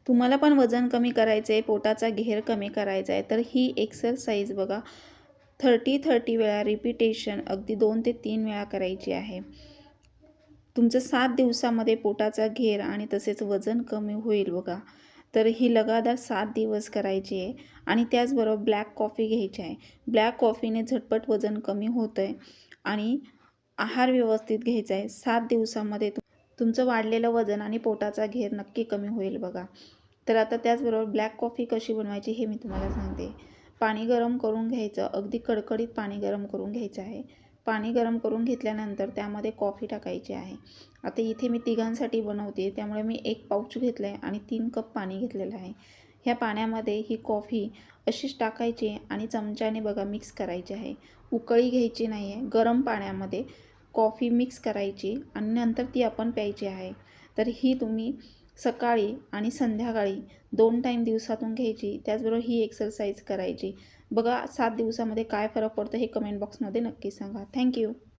तुम्हाला पण वजन कमी करायचं आहे, पोटाचा घेर कमी करायचा आहे, तर ही एक्सरसाइज बघा 30 वेळा रिपिटेशन अगदी 2 ते 3 वेळा करायची आहे. तुमचं 7 दिवसामध्ये पोटाचा घेर आणि तसेच वजन कमी होईल बघा. तर ही लगातार 7 दिवस करायची आहे आणि त्याचबरोबर ब्लॅक कॉफी घ्यायची आहे. ब्लॅक कॉफीने झटपट वजन कमी होतं आहे आणि आहार व्यवस्थित घ्यायचा आहे. 7 दिवसामध्ये तुमचं वाढलेलं वजन आणि पोटाचा घेर नक्की कमी होईल बघा. तर आता त्याचबरोबर ब्लॅक कॉफी कशी बनवायची हे मी तुम्हाला सांगते. पाणी गरम करून घ्यायचं, अगदी कडकडीत पाणी गरम करून घ्यायचं आहे. पाणी गरम करून घेतल्यानंतर त्यामध्ये कॉफी टाकायची आहे. आता इथे मी तिघांसाठी बनवते, त्यामुळे मी 1 पाऊच घेतलं आहे आणि 3 कप पाणी घेतलेलं आहे. ह्या पाण्यामध्ये ही कॉफी अशीच टाकायची आणि चमच्याने बघा मिक्स करायची आहे. उकळी घ्यायची नाही आहे. गरम पाण्यामध्ये कॉफी मिक्स करायची आणि नंतर ती आपण प्यायची आहे. तर ही तुम्ही सकाळी आणि संध्याकाळी 2 टाईम दिवसातून घ्यायची. त्याचबरोबर ही एक्सरसाइज करायची. बघा 7 दिवसामध्ये काय फरक पडतो हे कमेंट बॉक्समध्ये नक्की सांगा. Thank you.